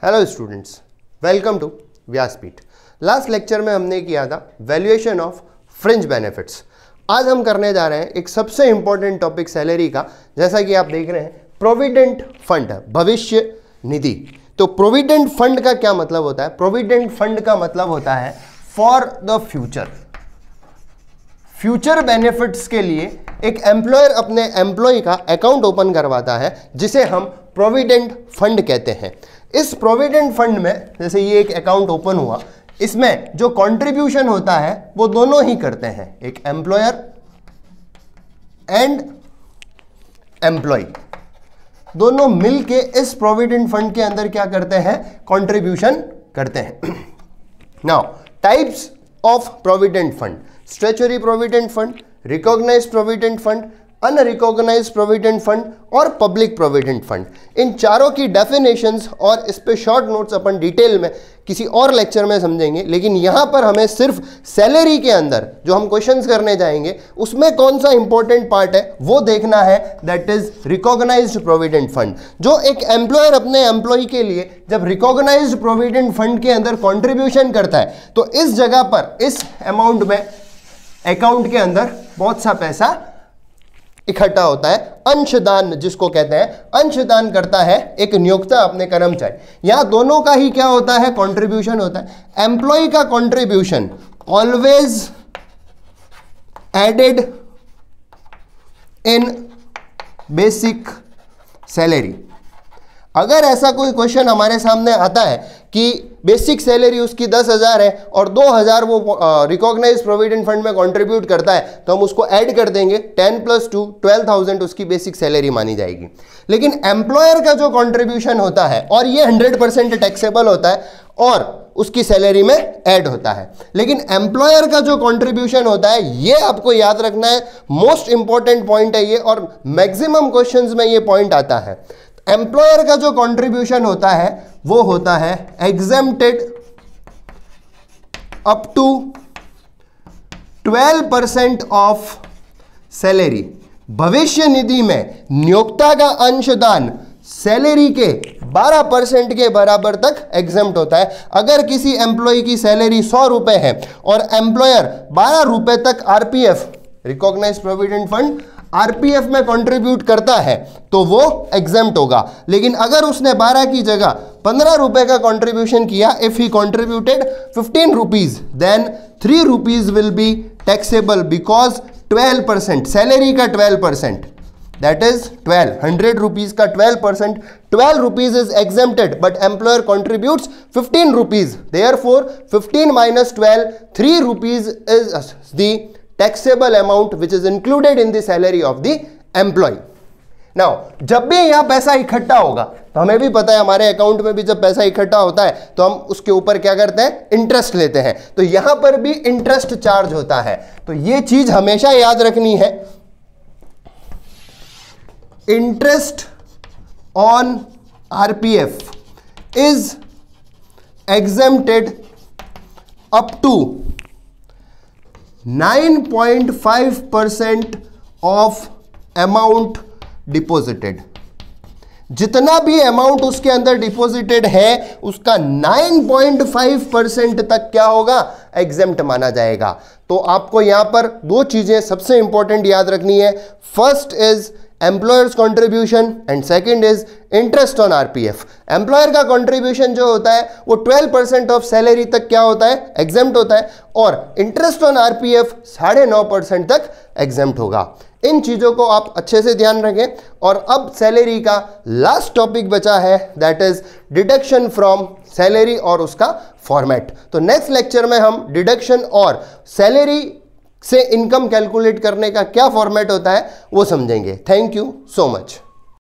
Hello students, welcome to व्यासपीठ। Last lecture में हमने किया था वैल्यूएशन ऑफ फ्रिंज बेनिफिट्स। आज हम करने जा रहे हैं एक सबसे इंपॉर्टेंट टॉपिक सैलरी का। जैसा कि आप देख रहे हैं, प्रोविडेंट फंड, भविष्य निधि। तो प्रोविडेंट फंड का क्या मतलब होता है? प्रोविडेंट फंड का मतलब होता है for the future, future benefits के लिए एक एम्प्लॉयर अपने एम्प्लॉय का अकाउंट ओपन करवाता है, जिसे हम प्रोविडेंट फंड कहते हैं। इस प्रोविडेंट फंड में जैसे ये एक अकाउंट ओपन हुआ, इसमें जो कंट्रीब्यूशन होता है वो दोनों ही करते हैं, एक एम्प्लॉयर एंड एम्प्लॉय, दोनों मिलके इस प्रोविडेंट फंड के अंदर क्या करते हैं? कंट्रीब्यूशन करते हैं। Now types of provident fund: statutory provident fund, recognised provident fund, unrecognised provident fund और पब्लिक प्रोविडेंट फंड। इन चारों की डेफिनेशंस और इस पे शॉर्ट नोट्स अपन डिटेल में किसी और लेक्चर में समझेंगे, लेकिन यहां पर हमें सिर्फ सैलरी के अंदर जो हम क्वेश्चंस करने जाएंगे उसमें कौन सा इंपॉर्टेंट पार्ट है वो देखना है। That is recognised provident fund. जो एक एम्प्लॉयर अपने एम्प्लॉय के लिए जब रिकॉग्नाइज्ड प्रोविडेंट फंड के अंदर कॉन्ट्रीब्यूशन करता है, तो इस जगह पर इस अमाउंट में अकाउंट के अंदर बहुत सा पैसा इकट्ठा होता है। अंशदान जिसको कहते हैं, अंशदान करता है एक नियोक्ता अपने कर्मचारी। यहां दोनों का ही क्या होता है? कंट्रीब्यूशन होता है। एम्प्लॉय का contribution always added in basic salary. अगर ऐसा कोई क्वेश्चन हमारे सामने आता है कि बेसिक सैलरी उसकी 10,000 है और 2,000 वो रिकॉग्नाइज्ड प्रोविडेंट फंड में कंट्रीब्यूट करता है, तो हम उसको ऐड कर देंगे। 10 + 2 12,000 उसकी बेसिक सैलरी मानी जाएगी। लेकिन एम्प्लॉयर का जो कंट्रीब्यूशन होता है, और ये 100% टैक्सेबल होता है और उसकी सैलरी में ऐड होता है। लेकिन एम्प्लॉयर का जो कंट्रीब्यूशन होता है, ये आपको याद रखना है, मोस्ट इंपॉर्टेंट पॉइंट है ये, और मैक्सिमम क्वेश्चंस में ये पॉइंट आता है। एम्प्लॉयर का जो कंट्रीब्यूशन होता है वो होता है exempted up to 12% of salary. भविष्य निधि में नियोक्ता का अंशदान सैलरी के 12% के बराबर तक एग्जेम्प्ट होता है। अगर किसी एम्प्लॉय की सैलरी 100 रुपए है और एम्प्लॉयर 12 रुपए तक RPF, recognised provident fund, RPF में कंट्रीब्यूट करता है, तो वो एग्जेम्प्ट होगा। लेकिन अगर उसने 12 की जगह 15 रुपए का कंट्रीब्यूशन किया, if he contributed 15 rupees, then 3 rupees will be taxable, because 12%, salary का 12%, दैट इज 100 रुपीज का 12%, 12 rupees is exempted, but employer contributes 15 rupees, therefore 15 - 12, 3 rupees is the taxable amount which is included in the salary of the employee. Now, जब भी यहां पैसा इकट्ठा होगा, तो हमें भी पता है हमारे अकाउंट में भी जब पैसा इकट्ठा होता है तो हम उसके ऊपर क्या करते हैं? इंटरेस्ट लेते हैं। तो यहां पर भी इंटरेस्ट चार्ज होता है। तो ये चीज हमेशा याद रखनी है। Interest on RPF is exempted up to 9.5% of amount deposited. जितना भी अमाउंट उसके अंदर डिपॉजिटेड है, उसका 9.5% तक क्या होगा? एग्जेम्प्ट माना जाएगा। तो आपको यहां पर दो चीजें सबसे इंपॉर्टेंट याद रखनी है। First is employers contribution and second is interest on RPF. Employer का कंट्रीब्यूशन जो होता है वो 12% ऑफ सैलरी तक क्या होता है? एग्जेम्प्ट होता है, और इंटरेस्ट ऑन आरपीएफ 9.5% तक एग्जेम्प्ट होगा। इन चीजों को आप अच्छे से ध्यान रखें। और अब सैलरी का लास्ट टॉपिक बचा है, that is deduction from salary और उसका फॉर्मेट। तो नेक्स्ट लेक्चर में हम डिडक्शन और सैलरी से इनकम कैलकुलेट करने का क्या फॉर्मेट होता है वो समझेंगे। Thank you so much.